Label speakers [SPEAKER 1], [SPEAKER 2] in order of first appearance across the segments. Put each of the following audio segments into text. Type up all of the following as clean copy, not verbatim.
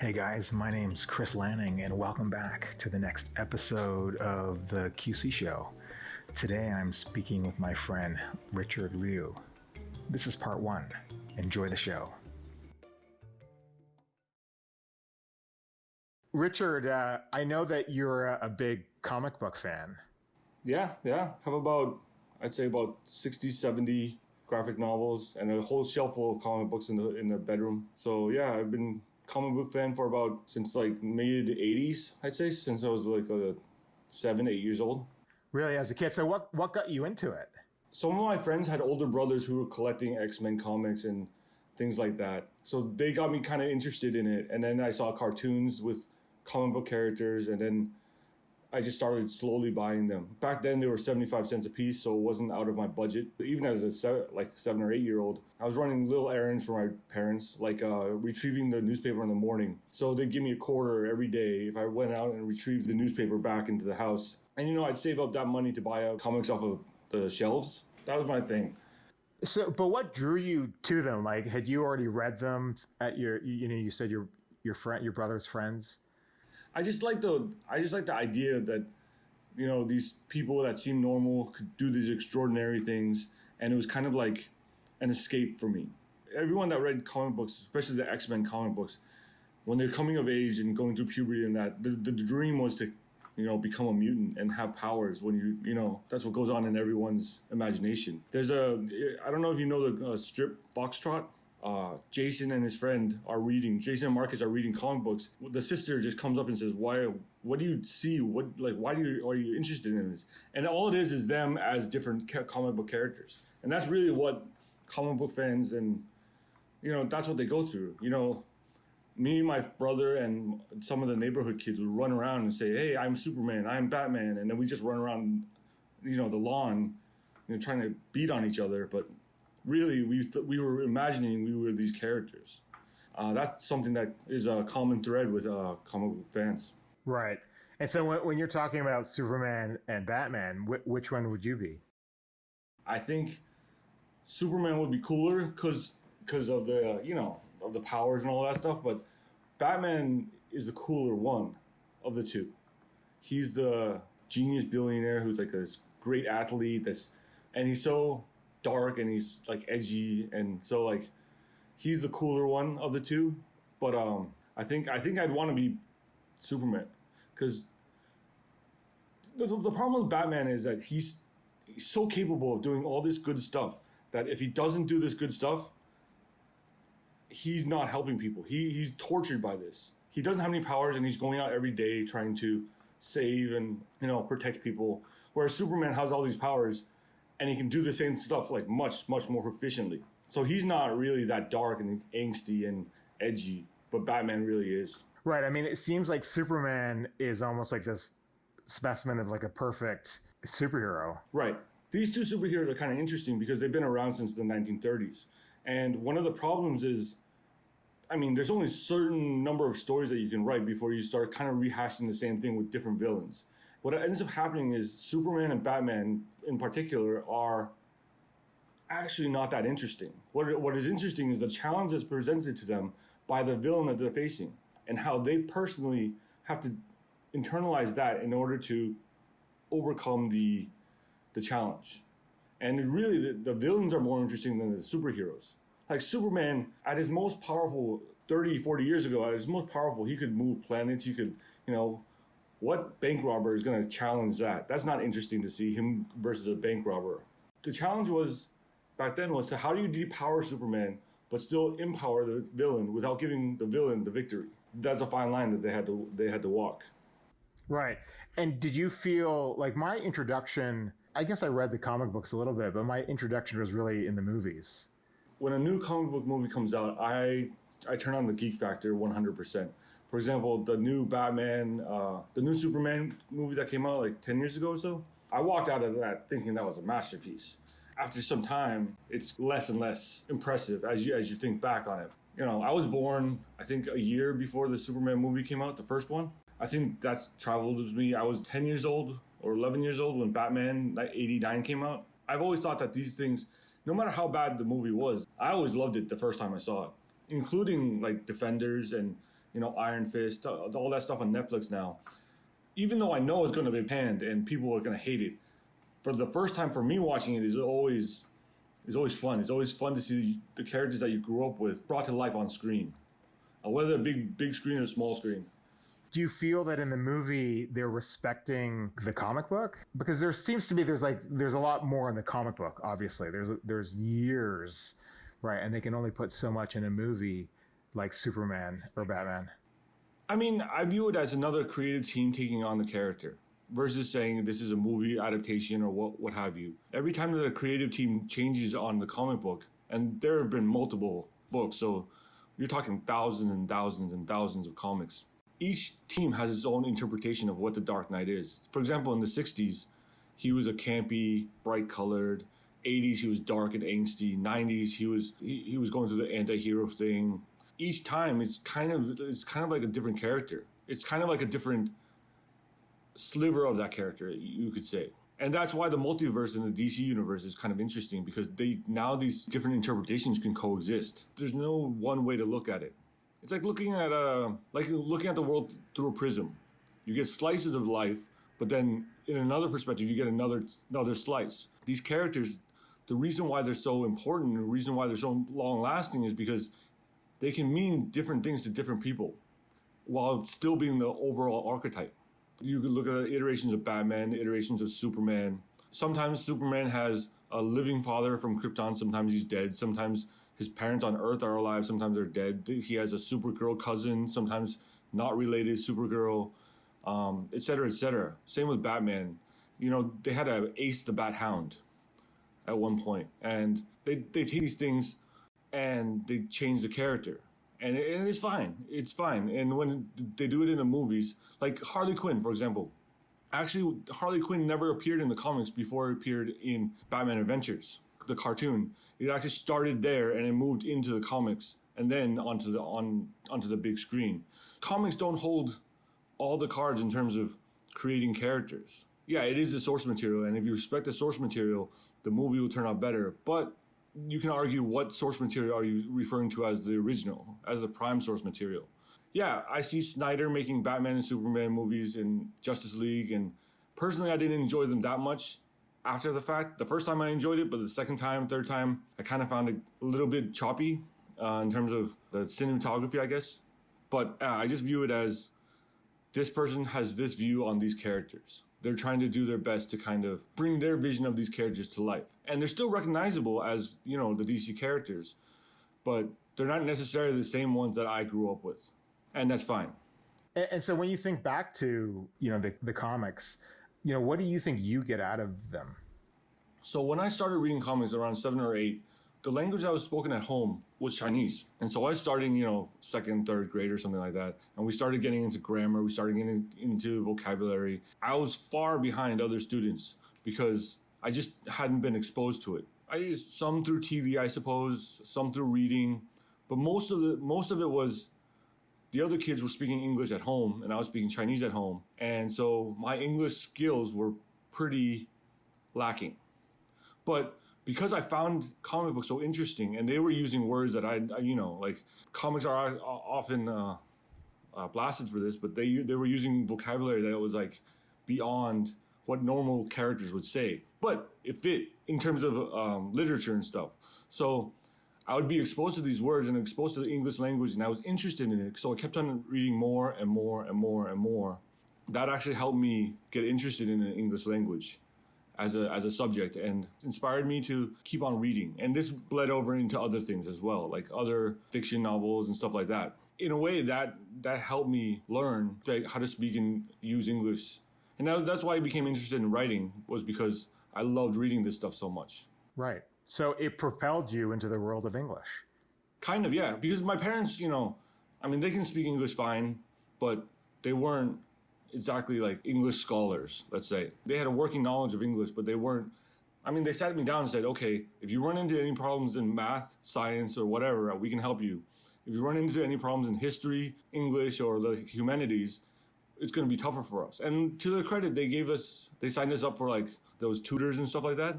[SPEAKER 1] Hey guys, my name's Chris Lanning, and welcome back to the next episode of the QC Show. Today I'm speaking with my friend Richard Liu. This is part one. Enjoy the show. Richard, I know that you're a big comic book fan.
[SPEAKER 2] Yeah. Have I'd say about 60, 70 graphic novels and a whole shelf full of comic books in the bedroom. So yeah, I've been comic book fan for since mid 80s, I'd say, since I was 7, 8 years old.
[SPEAKER 1] Really, as a kid? So what got you into it?
[SPEAKER 2] Some of my friends had older brothers who were collecting X-Men comics and things like that. So they got me kind of interested in it. And then I saw cartoons with comic book characters, and then I just started slowly buying them. Back then, they were 75 cents a piece, so it wasn't out of my budget. Even as a 7 or 8 year old, I was running little errands for my parents, retrieving the newspaper in the morning. So they'd give me a quarter every day if I went out and retrieved the newspaper back into the house. And I'd save up that money to buy comics off of the shelves. That was my thing.
[SPEAKER 1] So, but what drew you to them? Like, had you already read them at you said your brother's friends?
[SPEAKER 2] I just like the idea that, these people that seem normal could do these extraordinary things, and it was kind of like an escape for me. Everyone that read comic books, especially the X-Men comic books, when they're coming of age and going through puberty and that, the dream was to, become a mutant and have powers when that's what goes on in everyone's imagination. I don't know if you know the strip Foxtrot. Jason and Jason and Marcus are reading comic books. The sister just comes up and says, what do you see? Why are you interested in this? And all it is them as different comic book characters. And that's really what comic book fans and, that's what they go through. Me, my brother, and some of the neighborhood kids would run around and say, hey, I'm Superman, I'm Batman. And then we just run around, the lawn, trying to beat on each other. But really, we were imagining we were these characters. That's something that is a common thread with comic book fans.
[SPEAKER 1] Right. And so when you're talking about Superman and Batman, which one would you be?
[SPEAKER 2] I think Superman would be cooler because of the of the powers and all that stuff. But Batman is the cooler one of the two. He's the genius billionaire who's like this great athlete and he's so dark and he's edgy, and so he's the cooler one of the two. But I think I'd want to be Superman, because the problem with Batman is that he's so capable of doing all this good stuff that if he doesn't do this good stuff, he's not helping people. He's tortured by this. He doesn't have any powers, and he's going out every day trying to save and protect people, whereas Superman has all these powers and he can do the same stuff much, much more efficiently. So he's not really that dark and angsty and edgy, but Batman really is.
[SPEAKER 1] Right. I mean, it seems like Superman is almost like this specimen of a perfect superhero.
[SPEAKER 2] Right. These two superheroes are kind of interesting because they've been around since the 1930s. And one of the problems is, there's only a certain number of stories that you can write before you start kind of rehashing the same thing with different villains. What ends up happening is Superman and Batman in particular are actually not that interesting. What is interesting is the challenge that's presented to them by the villain that they're facing, and how they personally have to internalize that in order to overcome the challenge. And really, the villains are more interesting than the superheroes. Like Superman, at his most powerful, 30, 40 years ago, at his most powerful, he could move planets, he could, what bank robber is going to challenge that? That's not interesting to see him versus a bank robber. The challenge back then was how do you depower Superman but still empower the villain without giving the villain the victory? That's a fine line that they had to walk.
[SPEAKER 1] Right. And did you feel like my introduction, I guess I read the comic books a little bit, but my introduction was really in the movies.
[SPEAKER 2] When a new comic book movie comes out, I turn on the geek factor 100%. For example, the new Batman, the new Superman movie that came out 10 years ago or so, I walked out of that thinking that was a masterpiece. After some time, it's less and less impressive as you think back on it. I was born, I think, a year before the Superman movie came out, the first one. I think that's traveled with me. I was 10 years old or 11 years old when Batman 89 came out. I've always thought that these things, no matter how bad the movie was, I always loved it the first time I saw it, including Defenders and Iron Fist, all that stuff on Netflix now. Even though I know it's going to be panned and people are going to hate it, for the first time for me watching it is always fun. It's always fun to see the characters that you grew up with brought to life on screen, whether a big screen or small screen.
[SPEAKER 1] Do you feel that in the movie they're respecting the comic book? Because there seems to be there's a lot more in the comic book. Obviously, there's years, right? And they can only put so much in a movie like Superman or Batman.
[SPEAKER 2] I mean, I view it as another creative team taking on the character versus saying this is a movie adaptation or what have you. Every time that a creative team changes on the comic book, and there have been multiple books, so you're talking thousands and thousands and thousands of comics. Each team has its own interpretation of what the Dark Knight is. For example, in the 60s, he was a campy, bright-colored. 80s, he was dark and angsty. 90s, he was going through the anti-hero thing. Each time, it's kind of like a different character. It's kind of like a different sliver of that character, you could say. And that's why the multiverse in the DC universe is kind of interesting, because these different interpretations can coexist. There's no one way to look at it. It's like looking at the world through a prism. You get slices of life, but then in another perspective, you get another slice. These characters, the reason why they're so important, and the reason why they're so long-lasting is because they can mean different things to different people while still being the overall archetype. You could look at iterations of Batman, iterations of Superman. Sometimes Superman has a living father from Krypton, sometimes he's dead, sometimes his parents on Earth are alive, sometimes they're dead. He has a Supergirl cousin, sometimes not related Supergirl, et cetera, et cetera. Same with Batman. They had to ace the Bat Hound at one point, and they take these things and they change the character. And it's fine. It's fine. And when they do it in the movies, like Harley Quinn, for example. Actually, Harley Quinn never appeared in the comics before it appeared in Batman Adventures, the cartoon. It actually started there and it moved into the comics and then onto the big screen. Comics don't hold all the cards in terms of creating characters. Yeah, it is the source material, and if you respect the source material, the movie will turn out better. But you can argue, what source material are you referring to as the original, as the prime source material? Yeah, I see Snyder making Batman and Superman movies in Justice League, and personally I didn't enjoy them that much after the fact. The first time I enjoyed it, but the second time, third time, I kind of found it a little bit choppy in terms of the cinematography, I guess. But I just view it as this person has this view on these characters. They're trying to do their best to kind of bring their vision of these characters to life. And they're still recognizable as, the DC characters, but they're not necessarily the same ones that I grew up with. And that's fine.
[SPEAKER 1] And so when you think back to, the comics, what do you think you get out of them?
[SPEAKER 2] So when I started reading comics around 7 or 8, the language that was spoken at home was Chinese. And so I was starting, second, third grade or something like that. And we started getting into grammar. We started getting into vocabulary. I was far behind other students because I just hadn't been exposed to it. Some through TV, I suppose, some through reading. But most of it was the other kids were speaking English at home and I was speaking Chinese at home. And so my English skills were pretty lacking. But because I found comic books so interesting, and they were using words that like comics are often blasted for this, but they were using vocabulary that was like beyond what normal characters would say, but it fit in terms of literature and stuff. So I would be exposed to these words and exposed to the English language, and I was interested in it. So I kept on reading more and more and more and more. That actually helped me get interested in the English language as a subject, and inspired me to keep on reading. And this bled over into other things as well, like other fiction novels and stuff like that. In a way, that helped me learn how to speak and use English. And that's why I became interested in writing, was because I loved reading this stuff so much.
[SPEAKER 1] Right. So it propelled you into the world of English.
[SPEAKER 2] Kind of, yeah. Because my parents, they can speak English fine, but they weren't exactly like English scholars, let's say. They had a working knowledge of English, but they weren't. They sat me down and said, okay, if you run into any problems in math, science, or whatever, we can help you. If you run into any problems in history, English, or the humanities, it's going to be tougher for us. And to their credit, they signed us up for like those tutors and stuff like that.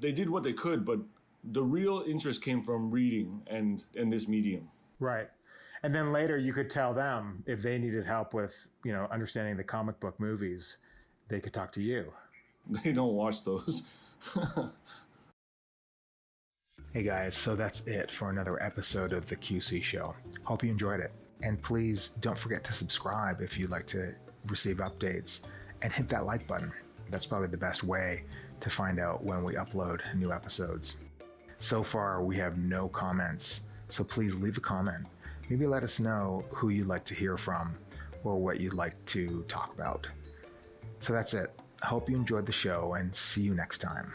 [SPEAKER 2] They did what they could, but the real interest came from reading and this medium.
[SPEAKER 1] Right. And then later you could tell them if they needed help with, understanding the comic book movies, they could talk to you.
[SPEAKER 2] They don't watch those.
[SPEAKER 1] Hey guys, so that's it for another episode of the QC Show. Hope you enjoyed it. And please don't forget to subscribe if you'd like to receive updates, and hit that like button. That's probably the best way to find out when we upload new episodes. So far, we have no comments, so please leave a comment. Maybe let us know who you'd like to hear from or what you'd like to talk about. So that's it. I hope you enjoyed the show, and see you next time.